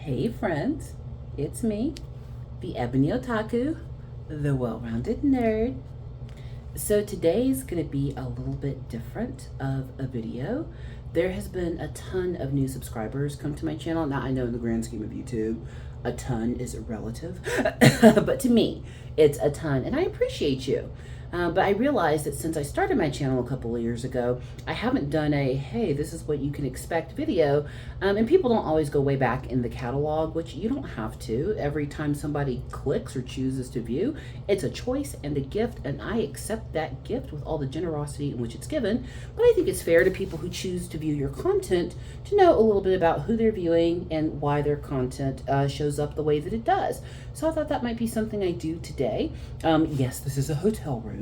Hey friends, it's me, the Ebony Otaku, the well-rounded nerd. So today's gonna be a little bit different of a video. There has been a ton of new subscribers come to my channel. Now I know in the grand scheme of YouTube, a ton is relative, but to me, it's a ton, and I appreciate you. But I realized that since I started my channel a couple of years ago, I haven't done a, hey, this is what you can expect video. And people don't always go way back in the catalog, which you don't have to. Every time somebody clicks or chooses to view, it's a choice and a gift, and I accept that gift with all the generosity in which it's given. But I think it's fair to people who choose to view your content to know a little bit about who they're viewing and why their content shows up the way that it does. So I thought that might be something I do today. Yes, this is a hotel room.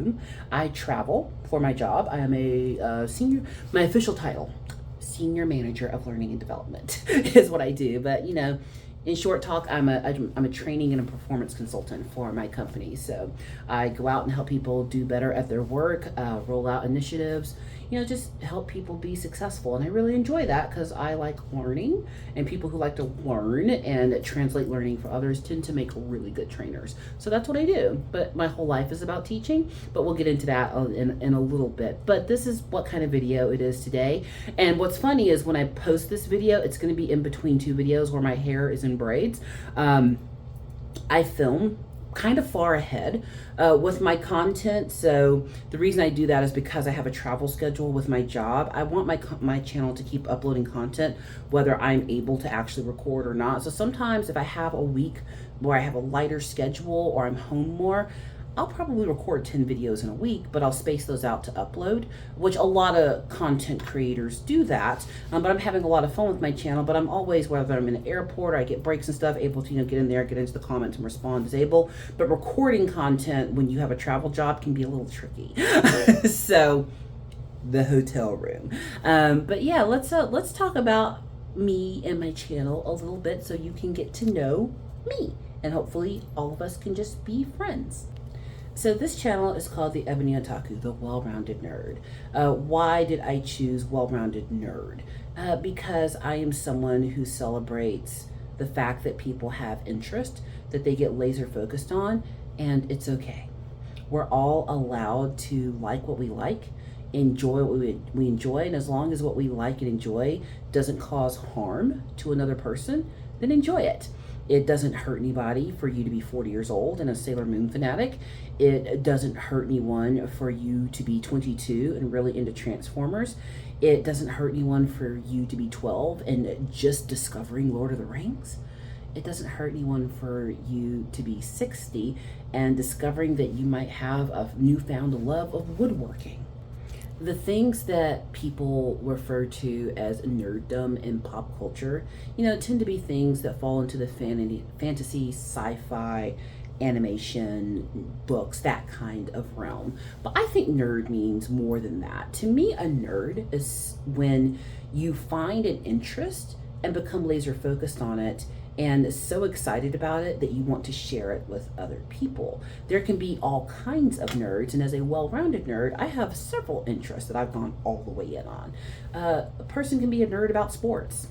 I travel for my job. I am a senior, my official title, Senior Manager of Learning and Development is what I do. But you know, in short talk, I'm a training and a performance consultant for my company. So I go out and help people do better at their work, roll out initiatives, you know, just help people be successful. And I really enjoy that because I like learning, and people who like to learn and translate learning for others tend to make really good trainers. So that's what I do. But my whole life is about teaching, but we'll get into that in a little bit. But this is what kind of video it is today. And what's funny is when I post this video, it's going to be in between two videos where my hair is in braids. I film kind of far ahead with my content. So the reason I do that is because I have a travel schedule with my job. I want my channel to keep uploading content, whether I'm able to actually record or not. So sometimes if I have a week where I have a lighter schedule or I'm home more, I'll probably record 10 videos in a week, but I'll space those out to upload, which a lot of content creators do that. But I'm having a lot of fun with my channel, but I'm always, whether I'm in an airport or I get breaks and stuff, able to, you know, get in there, get into the comments and respond as able. But recording content when you have a travel job can be a little tricky. So the hotel room. But yeah, let's talk about me and my channel a little bit so you can get to know me, and hopefully all of us can just be friends. So this channel is called the Ebony Otaku, the well-rounded nerd. Why did I choose well-rounded nerd? Because I am someone who celebrates the fact that people have interest, that they get laser focused on, and it's okay. We're all allowed to like what we like, enjoy what we enjoy, and as long as what we like and enjoy doesn't cause harm to another person, then enjoy it. It doesn't hurt anybody for you to be 40 years old and a Sailor Moon fanatic. It doesn't hurt anyone for you to be 22 and really into Transformers. It doesn't hurt anyone for you to be 12 and just discovering Lord of the Rings. It doesn't hurt anyone for you to be 60 and discovering that you might have a newfound love of woodworking. The things that people refer to as nerddom in pop culture, you know, tend to be things that fall into the fantasy, sci-fi, animation, books, that kind of realm. But I think nerd means more than that. To me, a nerd is when you find an interest and become laser focused on it and so excited about it that you want to share it with other people. There can be all kinds of nerds, and as a well-rounded nerd, I have several interests that I've gone all the way in on. A person can be a nerd about sports,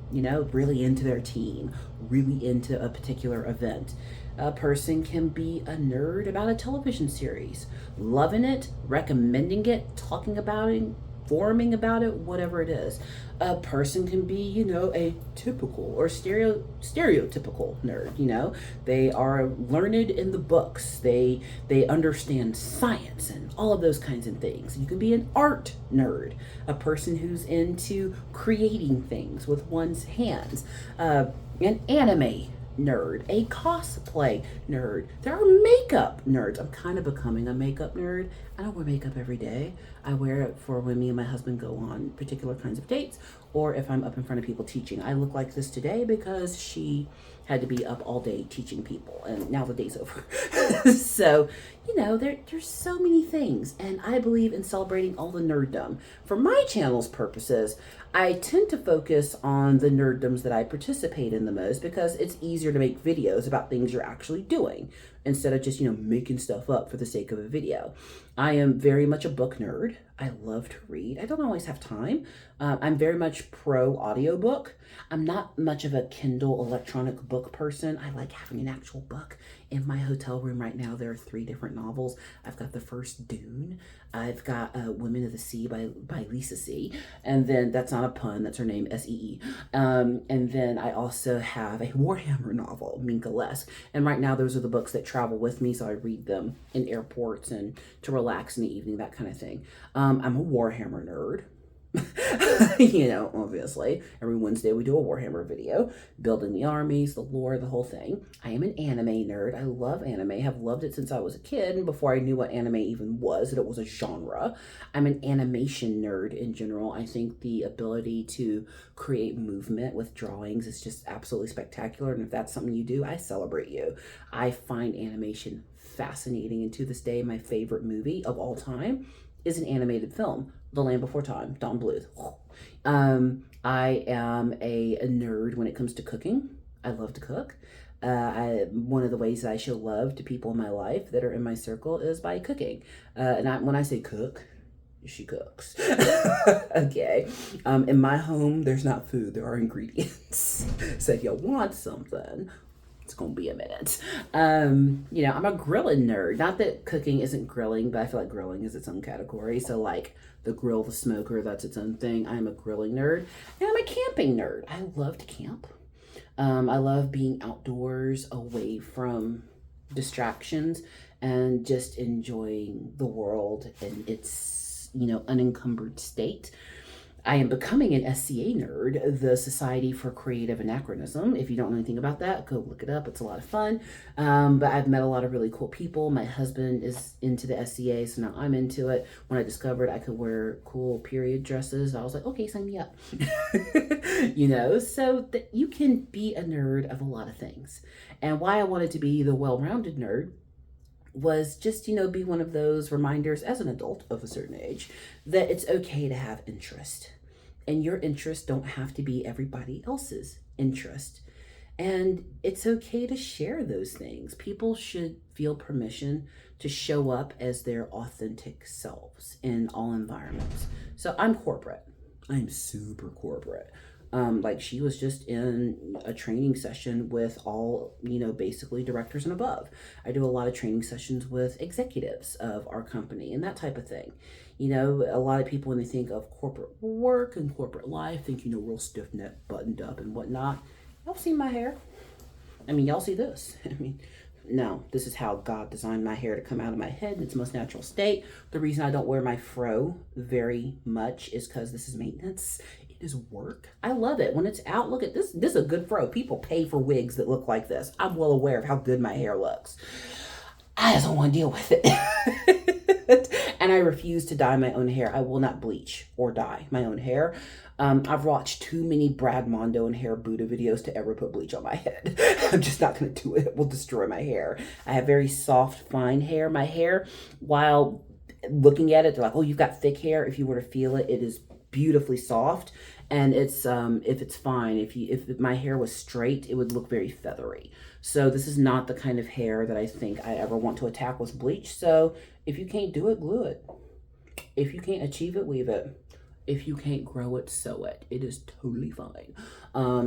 you know, really into their team, really into a particular event. A person can be a nerd about a television series, loving it, recommending it, talking about it, forming about it, whatever it is. A person can be, you know, a typical or stereotypical nerd, you know. They are learned in the books. They understand science and all of those kinds of things. You can be an art nerd, a person who's into creating things with one's hands, an anime nerd, a cosplay nerd. There are makeup nerds. I'm kind of becoming a makeup nerd. I don't wear makeup every day. I wear it for when me and my husband go on particular kinds of dates, or if I'm up in front of people teaching. I look like this today because she had to be up all day teaching people, and now the day's over. So, you know, there's so many things, and I believe in celebrating all the nerddom. For my channel's purposes, I tend to focus on the nerddoms that I participate in the most because it's easier to make videos about things you're actually doing. instead of just, making stuff up for the sake of a video. I am very much a book nerd. I love to read. I don't always have time. I'm very much pro audiobook. I'm not much of a Kindle electronic book person. I like having an actual book. In my hotel room right now, there are 3 different novels. I've got the first Dune. I've got Women of the Sea by Lisa See. And then, that's not a pun, that's her name, S-E-E. And then I also have a Warhammer novel, Minka-esque. And right now, those are the books that travel with me, so I read them in airports and to relax in the evening, that kind of thing. I'm a Warhammer nerd. Obviously, every Wednesday we do a Warhammer video, building the armies, the lore, the whole thing. I am an anime nerd. I love anime, have loved it since I was a kid, and before I knew what anime even was, that it was a genre. I'm an animation nerd in general. I think the ability to create movement with drawings is just absolutely spectacular, and if that's something you do, I celebrate you. I find animation fascinating, and to this day, my favorite movie of all time is an animated film, The Land Before Time, Don Bluth. I am a nerd when it comes to cooking. I love to cook. One of the ways that I show love to people in my life that are in my circle is by cooking. When I say cook, she cooks. Okay. In my home, there's not food, there are ingredients. So if you want something, it's gonna be a minute. I'm a grilling nerd. Not that cooking isn't grilling, but I feel like grilling is its own category. So like the grill, the smoker, that's its own thing. I'm a grilling nerd. And I'm a camping nerd. I love to camp. I love being outdoors, away from distractions, and just enjoying the world in its, unencumbered state. I am becoming an SCA nerd, the Society for Creative Anachronism. If you don't know anything about that, go look it up. It's a lot of fun. But I've met a lot of really cool people. My husband is into the SCA, so now I'm into it. When I discovered I could wear cool period dresses, I was like, okay, sign me up. So that you can be a nerd of a lot of things. And why I wanted to be the well-rounded nerd was just, be one of those reminders as an adult of a certain age that it's okay to have interest. And your interests don't have to be everybody else's interest. And it's okay to share those things. People should feel permission to show up as their authentic selves in all environments. So I'm corporate. I'm super corporate. She was just in a training session with all, basically directors and above. I do a lot of training sessions with executives of our company and that type of thing. A lot of people, when they think of corporate work and corporate life, think, real stiff neck, buttoned up and whatnot. Y'all see my hair? Y'all see this? No, this is how God designed my hair to come out of my head in its most natural state. The reason I don't wear my fro very much is because this is maintenance. Is work. I love it. When it's out, look at this. This is a good fro. People pay for wigs that look like this. I'm well aware of how good my hair looks. I just don't want to deal with it. And I refuse to dye my own hair. I will not bleach or dye my own hair. I've watched too many Brad Mondo and hair Buddha videos to ever put bleach on my head. I'm just not going to do it. It will destroy my hair. I have very soft, fine hair. My hair, while looking at it, they're like, oh, you've got thick hair. If you were to feel it, it is beautifully soft, and it's if it's fine. If my hair was straight, it would look very feathery. So this is not the kind of hair that I think I ever want to attack with bleach. So if you can't do it, glue it. If you can't achieve it, weave it. If you can't grow it, sew it. It is totally fine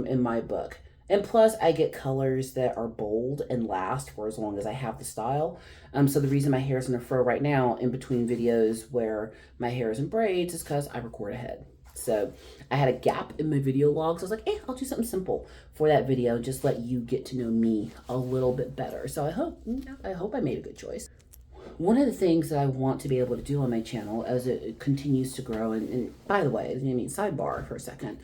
in my book. And plus, I get colors that are bold and last for as long as I have the style. So the reason my hair is in a fro right now in between videos where my hair is in braids is because I record ahead. So I had a gap in my video logs. I was like, I'll do something simple for that video. Just let you get to know me a little bit better. So I hope I made a good choice. One of the things that I want to be able to do on my channel as it continues to grow, and by the way, sidebar for a second,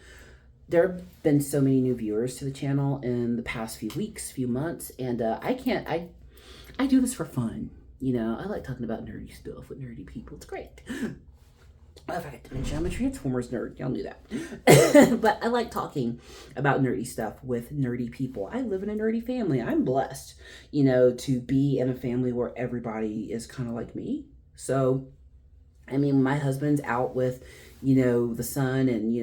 there have been so many new viewers to the channel in the past few weeks, few months, and I do this for fun. I like talking about nerdy stuff with nerdy people. It's great. I forgot to mention I'm a Transformers nerd. Y'all knew that. But I like talking about nerdy stuff with nerdy people. I live in a nerdy family. I'm blessed, to be in a family where everybody is kind of like me. So, my husband's out with, the sun, and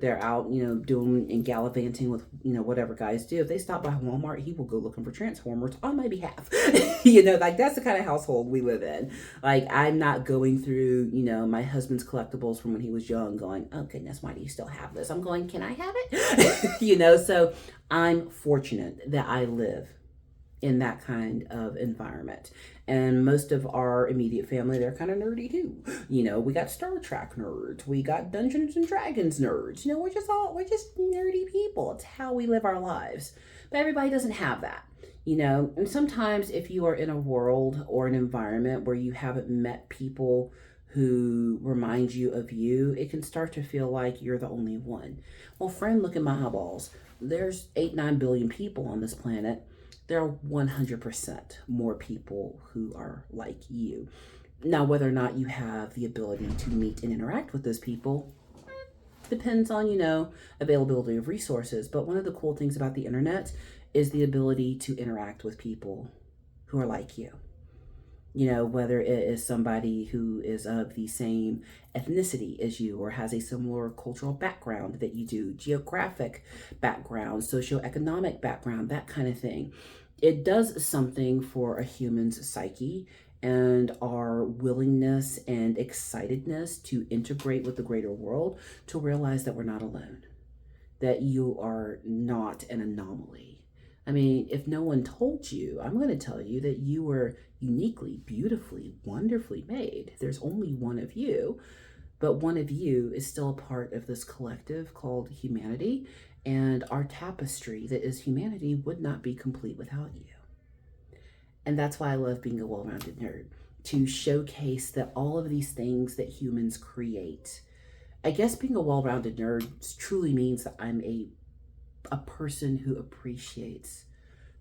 they're out, doing and gallivanting with whatever guys do. If they stop by Walmart, he will go looking for Transformers on my behalf. Like that's the kind of household we live in. Like I'm not going through my husband's collectibles from when he was young going, oh goodness, why do you still have this? I'm going, can I have it? So I'm fortunate that I live in that kind of environment. And most of our immediate family, they're kind of nerdy too. We got Star Trek nerds, we got Dungeons and Dragons nerds. We're just nerdy people. It's how we live our lives. But everybody doesn't have that. And sometimes if you are in a world or an environment where you haven't met people who remind you of you, it can start to feel like you're the only one. Well, friend, look at my eyeballs. There's 8-9 billion people on this planet. There are 100% more people who are like you. Now, whether or not you have the ability to meet and interact with those people depends on, availability of resources. But one of the cool things about the internet is the ability to interact with people who are like you. Whether it is somebody who is of the same ethnicity as you or has a similar cultural background that you do, geographic background, socioeconomic background, that kind of thing. It does something for a human's psyche and our willingness and excitedness to integrate with the greater world, to realize that we're not alone, that you are not an anomaly. I mean, if no one told you, I'm going to tell you that you were uniquely, beautifully, wonderfully made. There's only one of you, but one of you is still a part of this collective called humanity. And our tapestry that is humanity would not be complete without you. And that's why I love being a well-rounded nerd, to showcase that all of these things that humans create. I guess being a well-rounded nerd truly means that I'm a person who appreciates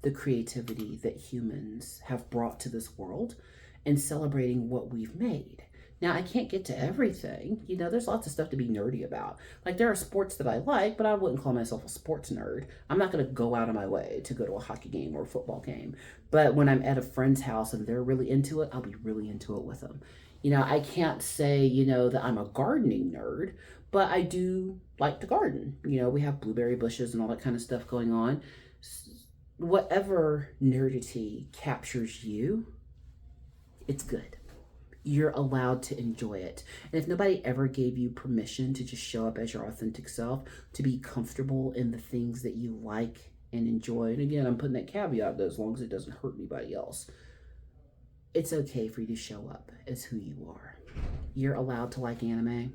the creativity that humans have brought to this world and celebrating what we've made. Now, I can't get to everything. There's lots of stuff to be nerdy about. Like, there are sports that I like, but I wouldn't call myself a sports nerd. I'm not going to go out of my way to go to a hockey game or a football game. But when I'm at a friend's house and they're really into it, I'll be really into it with them. I can't say, that I'm a gardening nerd, but I do like to garden. We have blueberry bushes and all that kind of stuff going on. Whatever nerdity captures you, it's good. You're allowed to enjoy it. And if nobody ever gave you permission to just show up as your authentic self, to be comfortable in the things that you like and enjoy, and again, I'm putting that caveat that as long as it doesn't hurt anybody else, it's okay for you to show up as who you are. You're allowed to like anime.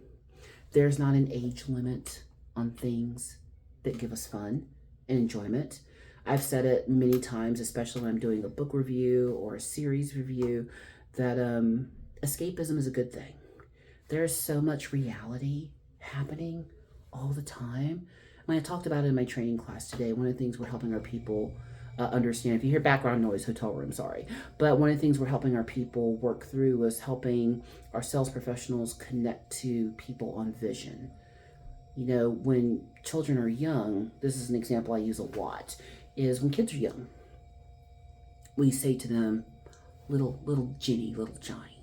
There's not an age limit on things that give us fun and enjoyment. I've said it many times, especially when I'm doing a book review or a series review, that escapism is a good thing. There's so much reality happening all the time. When I talked about it in my training class today, one of the things we're helping our people understand, if you hear background noise, hotel room, sorry. But one of the things we're helping our people work through was helping our sales professionals connect to people on vision. When children are young, this is an example I use a lot, is when kids are young, we say to them, little Jenny, little Johnny,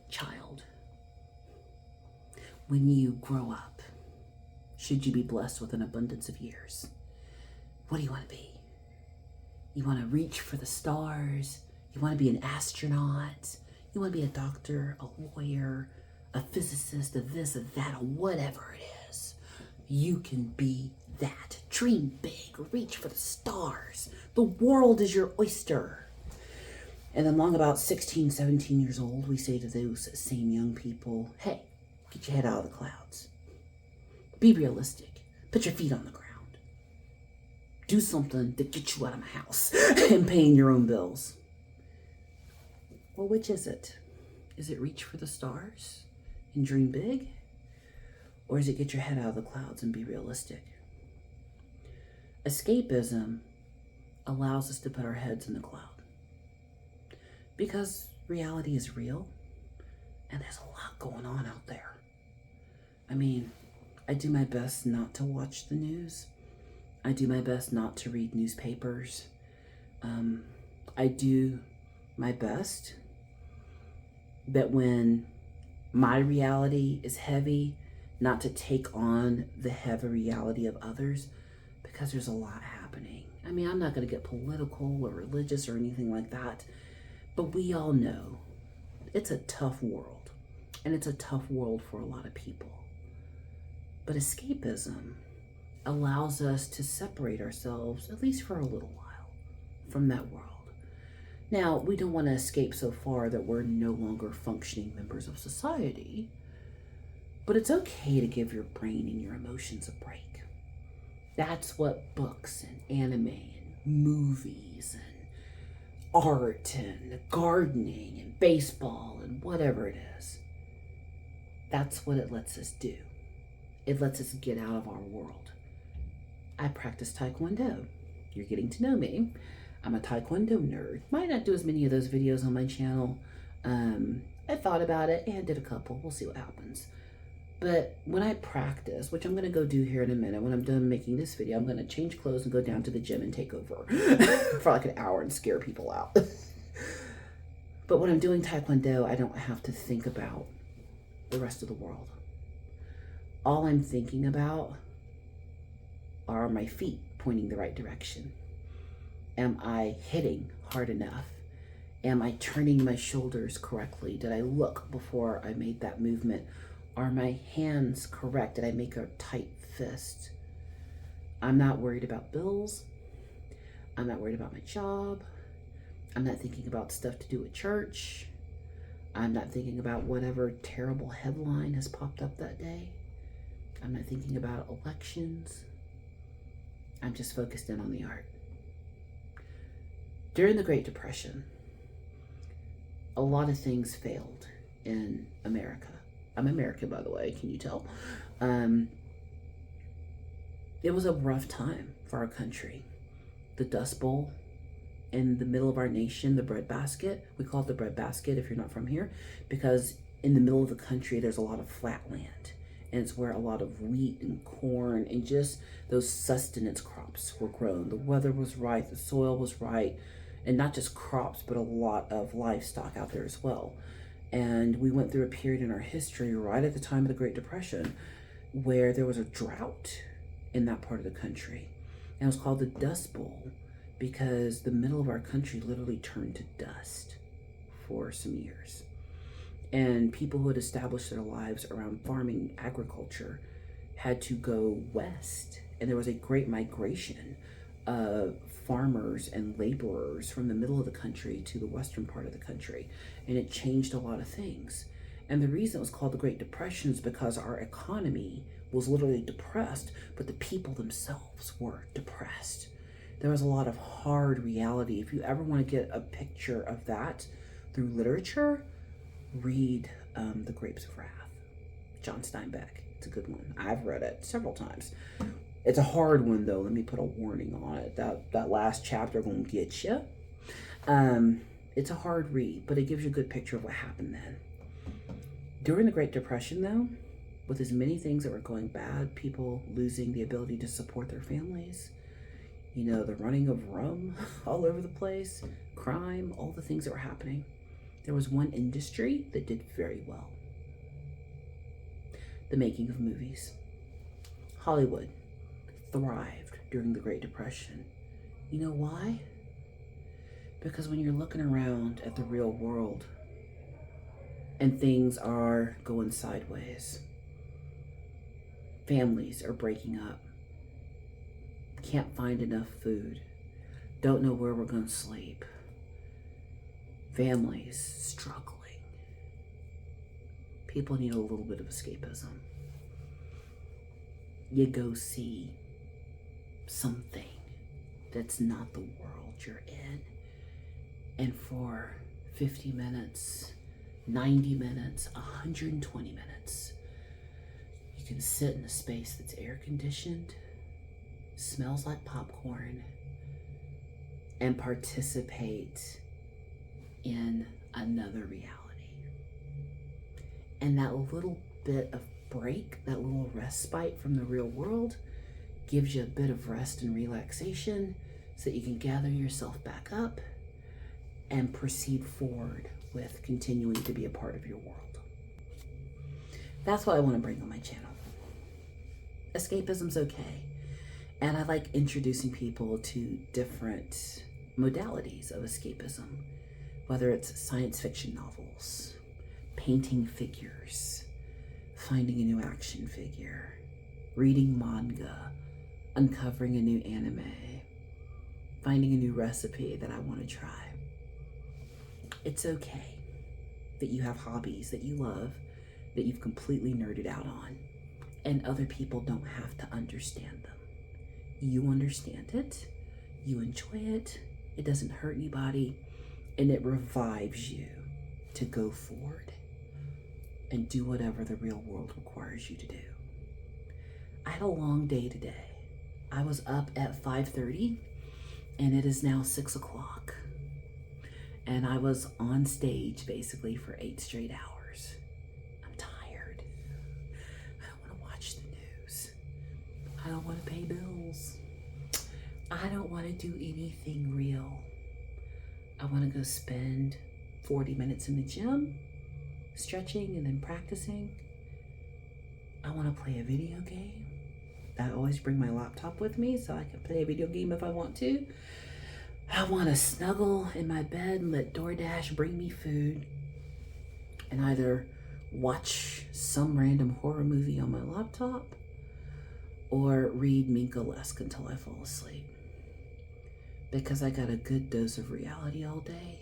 child, when you grow up, should you be blessed with an abundance of years, what do you want to be? You want to reach for the stars? You want to be an astronaut? You want to be a doctor, a lawyer, a physicist, a this, a that, or whatever it is? You can be that. Dream big, reach for the stars. The world is your oyster. And then long about 16, 17 years old, we say to those same young people, hey, get your head out of the clouds. Be realistic. Put your feet on the ground. Do something to get you out of my house and paying your own bills. Well, which is it? Is it reach for the stars and dream big? Or is it get your head out of the clouds and be realistic? Escapism allows us to put our heads in the cloud. Because reality is real, and there's a lot going on out there. I mean, I do my best not to watch the news. I do my best not to read newspapers. I do my best that when my reality is heavy, not to take on the heavy reality of others, because there's a lot happening. I mean, I'm not going to get political or religious or anything like that, but we all know it's a tough world, and it's a tough world for a lot of people. But escapism allows us to separate ourselves, at least for a little while, from that world. Now, we don't want to escape so far that we're no longer functioning members of society, but it's okay to give your brain and your emotions a break. That's what books and anime and movies and art and gardening and baseball and whatever it is, that's what it lets us do. It lets us get out of our world. I practice Taekwondo. You're getting to know me. I'm a Taekwondo nerd. Might not do as many of those videos on my channel. I thought about it and did a couple. We'll see what happens. But when I practice, which I'm going to go do here in a minute, when I'm done making this video, I'm going to change clothes and go down to the gym and take over for like an hour and scare people out. But when I'm doing Taekwondo, I don't have to think about the rest of the world. All I'm thinking about are my feet pointing the right direction. Am I hitting hard enough? Am I turning my shoulders correctly? Did I look before I made that movement? Are my hands correct? Did I make a tight fist? I'm not worried about bills. I'm not worried about my job. I'm not thinking about stuff to do at church. I'm not thinking about whatever terrible headline has popped up that day. I'm not thinking about elections. I'm just focused in on the art. During the Great Depression, a lot of things failed in America. I'm American, by the way, can you tell? It was a rough time for our country. The Dust Bowl in the middle of our nation, the breadbasket, we call it the breadbasket if you're not from here, because in the middle of the country, there's a lot of flat land. And it's where a lot of wheat and corn and just those sustenance crops were grown. The weather was right, the soil was right, and not just crops, but a lot of livestock out there as well. And we went through a period in our history right at the time of the Great Depression where there was a drought in that part of the country. And it was called the Dust Bowl because the middle of our country literally turned to dust for some years. And people who had established their lives around farming agriculture had to go west. And there was a great migration of farmers and laborers from the middle of the country to the western part of the country. And it changed a lot of things. And the reason it was called the Great Depression is because our economy was literally depressed, but the people themselves were depressed. There was a lot of hard reality. If you ever want to get a picture of that through literature, read The Grapes of Wrath, John Steinbeck. It's a good one. I've read it several times. It's a hard one, though. Let me put a warning on it. That last chapter gonna get you. It's a hard read, but it gives you a good picture of what happened then. During the Great Depression, though, with as many things that were going bad, people losing the ability to support their families, you know, the running of rum all over the place, crime, all the things that were happening, there was one industry that did very well. The making of movies. Hollywood thrived during the Great Depression. You know why? Because when you're looking around at the real world and things are going sideways, families are breaking up, can't find enough food, don't know where we're going to sleep, families struggling, people need a little bit of escapism. You go see something that's not the world you're in, and for 50 minutes, 90 minutes, 120 minutes, you can sit in a space that's air conditioned, smells like popcorn, and participate in another reality. And that little bit of break, that little respite from the real world, gives you a bit of rest and relaxation so that you can gather yourself back up and proceed forward with continuing to be a part of your world. That's what I want to bring on my channel. escapism's okay. And I like introducing people to different modalities of escapism, whether it's science fiction novels, painting figures, finding a new action figure, reading manga, uncovering a new anime, finding a new recipe that I want to try. It's okay that you have hobbies that you love, that you've completely nerded out on, and other people don't have to understand them. You understand it, you enjoy it, it doesn't hurt anybody, and it revives you to go forward and do whatever the real world requires you to do. I had a long day today. I was up at 5:30 and it is now 6 o'clock. And I was on stage basically for 8 straight hours. I'm tired. I don't want to watch the news. I don't want to pay bills. I don't want to do anything real. I want to go spend 40 minutes in the gym, stretching and then practicing. I want to play a video game. I always bring my laptop with me so I can play a video game if I want to. I want to snuggle in my bed and let DoorDash bring me food and either watch some random horror movie on my laptop or read Minka Lesk until I fall asleep. Because I got a good dose of reality all day,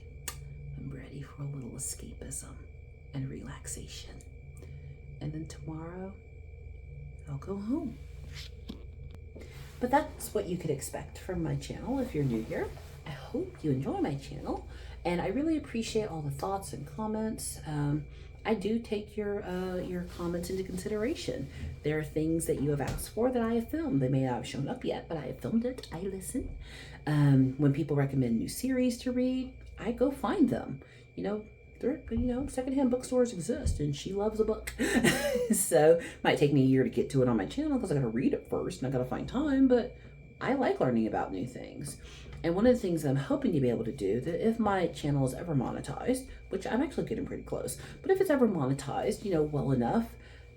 I'm ready for a little escapism and relaxation. And then tomorrow, I'll go home. But that's what you could expect from my channel if you're new here. I hope you enjoy my channel, and I really appreciate all the thoughts and comments. I do take your comments into consideration. There are things that you have asked for that I have filmed. They may not have shown up yet, but I have filmed it. I listen. When people recommend new series to read, I go find them. Secondhand bookstores exist, and she loves a book. So it might take me a year to get to it on my channel because I gotta read it first and I gotta find time, but I like learning about new things. And one of the things that I'm hoping to be able to do, that if my channel is ever monetized, which I'm actually getting pretty close, but if it's ever monetized, well enough,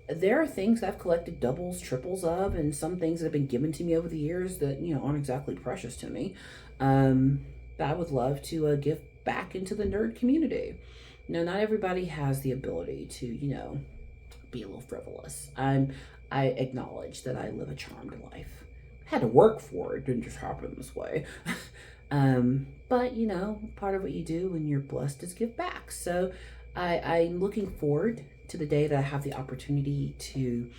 there are things I've collected doubles, triples of, and some things that have been given to me over the years that, aren't exactly precious to me, that I would love to give back into the nerd community. Not everybody has the ability to, be a little frivolous. I acknowledge that I live a charmed life. I had to work for it. It didn't just happen this way. But, part of what you do when you're blessed is give back. So I'm looking forward to the day that I have the opportunity to,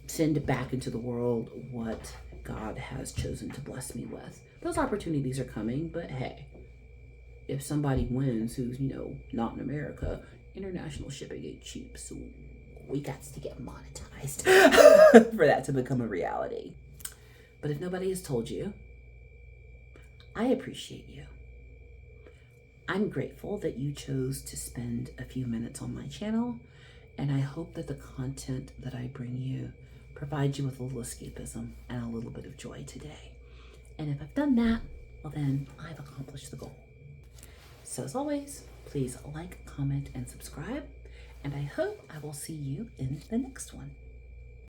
send back into the world what God has chosen to bless me with. Those opportunities are coming, but hey, if somebody wins who's, not in America, international shipping ain't cheap, so we got to get monetized for that to become a reality. But if nobody has told you, I appreciate you. I'm grateful that you chose to spend a few minutes on my channel, and I hope that the content that I bring you provides you with a little escapism and a little bit of joy today. And if I've done that, well then I've accomplished the goal. So as always, please like, comment, and subscribe, and I hope I will see you in the next one.